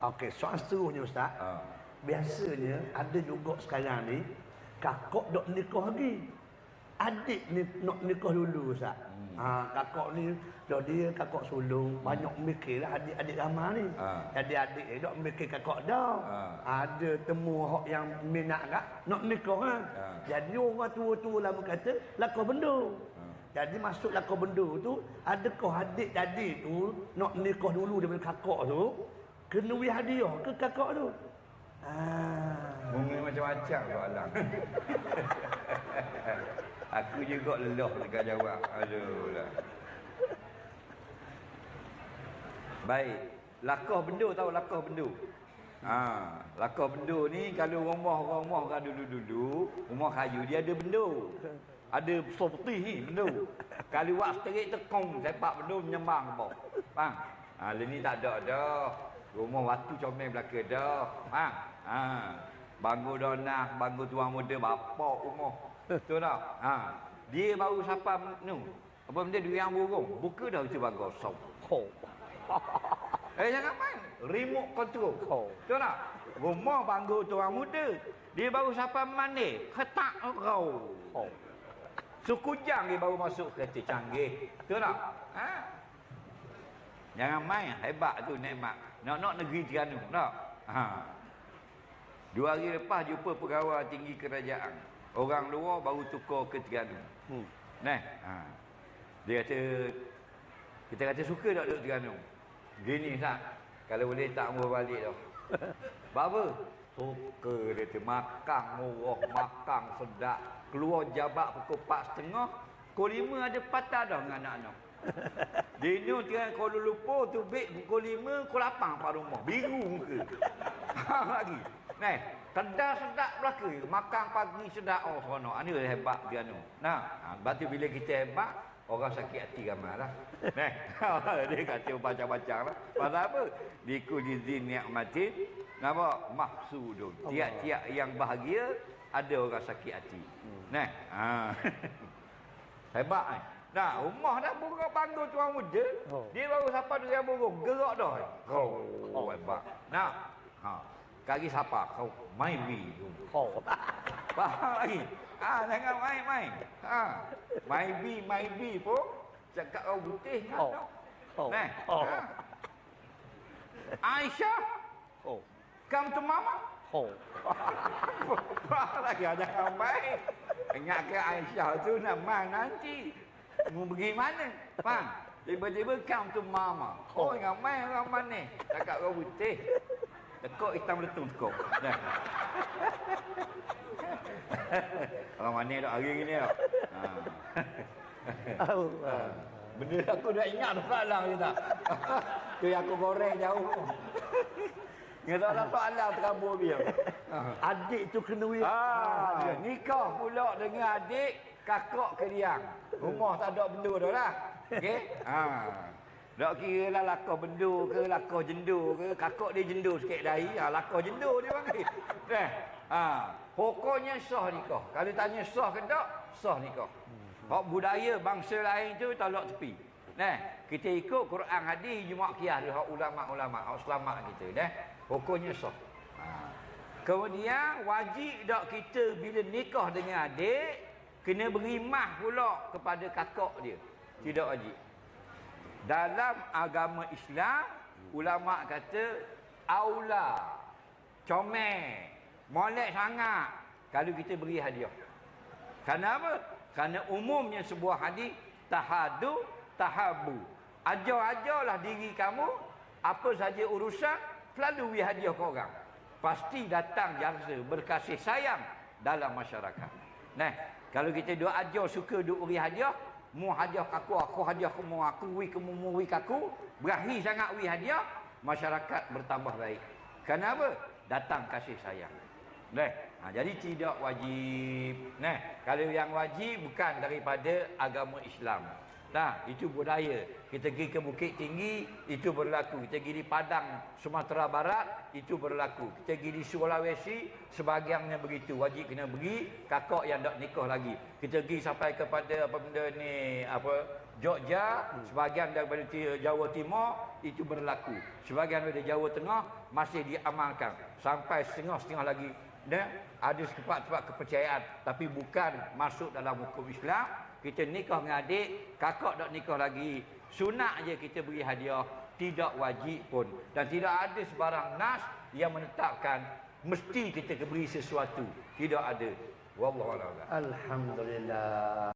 Okey, soal seterusnya Ustaz. Biasanya ada juga sekarang ni kakak dok nikah lagi. Adik ni nak nikah dulu Ustaz. Kakak ni dah dia kakak sulung, banyak mikirlah adik-adik ramai ni. Jadi adik ni dok mikir kakak dah. Ada temu hak yang minat kat nak nikah kan. Jadi orang tua-tua lama kata lakah benda. Jadi masuk lakah benda tu, adakah adik tadi tu nak nikah dulu daripada kakak tu? Kena beri hadiah ke kakak tu? Mungkin macam-macam soalan. Aku juga lelah nak jawab. Aduh lah. Baik. Lakah benda tahu lakah benda. Lakah benda ni kalau rumah kan dulu-dulu, rumah kayu dia ada benda. Ada besar putih ni benda. Kalau buat seterik tekong sepak benda menyembang apa. Faham? Ni tak ada dah. Rumah waktu comel belakang dah. Banggu donah, banggu tuan muda bapak rumah. Betul tak? Dia baru siapa nu. Apa benda dia yang burung. Buka dah itu bangga kosong. Jangan main. Remote control. Betul tak? Rumah banggu tuan muda. Dia baru siapa mandi. Ketak kau. Sukujang dia baru masuk kereta canggih. Betul tak? Jangan main. Hebat tu nikmat. Nak negeri Terengganu. Tak? 2 hari lepas jumpa pegawai tinggi kerajaan. Orang luar baru tukar ke Terengganu. Dia kata, kita kata suka tak duduk Terengganu? Gini Ustaz, kalau boleh tak mau balik dah. Apa? Suka dia tu. Makan murah, makan sedap. Keluar jabat pukul 4.30, pukul 5 ada patah dah dengan anak-anak. Dino Terengganu Kuala Lumpur tu beg pukul 5, pukul 8 pada rumah. Biru muka. Lagi. Kedai sedap belaka. Makan pagi sedap. Oh, seronok. Ini hebat Terengganu. Lepas tu bila kita hebat, orang sakit hati ramai lah. Dia kata macam-macam lah. Pasal apa? Dikul-izin ni'matin. Nampak? Mahsudun. Tiap-tiap yang bahagia, ada orang sakit hati. Hebat kan? Rumah dah burung bangga tuan muda. Dia baru siapa dia burung. Gerak dah. Hebat. Kaki siapa? Kau main bi. Faham lagi? Jangan main-main. Main bi pun cakap kau putih kan. Aisyah. Come to mama. Faham lagi? Jangan main. Ingat ke Aisyah tu nak main nanti. Mau pergi mana? Faham? Tiba-tiba come to mama. Jangan main orang mana. Cakap kau putih. Tekuk hitam letung tekuk. Orang mana dok hari ni dok. Benda aku dah ingat dah soalan je tak. Tu yang aku goreng jauh. Ingat tak soalan terabur dia. Adik tu kena beri. Nikah pula dengan adik kakak keliang. Rumah tak ada benda dah lah. Okey? Tak kira lah lakah benda ke, lakah jendur ke, kakak dia jendur sikit dahi, lakah jendur dia panggil. Pokoknya sah nikah. Kalau tanya sah ke tak, sah nikah. Hak budaya bangsa lain tu tolak tepi. Kita ikut Quran hadis Jumaat Qiyah dia hak ulama-ulama, hak selamat kita. Pokoknya sah. Kemudian wajib tak kita bila nikah dengan adik kena beri mah pula kepada kakak dia. Tidak wajib. Dalam agama Islam, ulama kata aula, comel, molek sangat kalau kita beri hadiah. Kenapa? Kerana umumnya sebuah hadis tahadu tahabu. Ajar-ajarlah diri kamu apa saja urusan selalu beri hadiah ke orang. Pasti datang jangsa berkasih sayang dalam masyarakat. Kalau kita duk ajar suka duk beri hadiah, mu hadiah aku hadiah kamu, aku wi kaku, berahi sangat wi hadiah, masyarakat bertambah baik. Kenapa? Datang kasih sayang. Jadi tidak wajib. Kalau yang wajib bukan daripada agama Islam. Itu budaya. Kita pergi ke Bukit Tinggi, itu berlaku. Kita pergi di Padang, Sumatera Barat, itu berlaku. Kita pergi di Sulawesi, sebahagiannya begitu. Wajib kena beri kakak yang tak nikah lagi. Kita pergi sampai kepada apa benda ni, Jogja, sebahagian daripada Jawa Timur itu berlaku. Sebahagian daripada Jawa Tengah masih diamalkan. Sampai setengah-setengah lagi ada tempat-tempat kepercayaan tapi bukan masuk dalam hukum Islam. Kita nikah dengan adik, kakak tak nikah lagi. Sunat je kita beri hadiah, tidak wajib pun. Dan tidak ada sebarang nas yang menetapkan mesti kita beri sesuatu. Tidak ada. Wallahu a'lam. Alhamdulillah.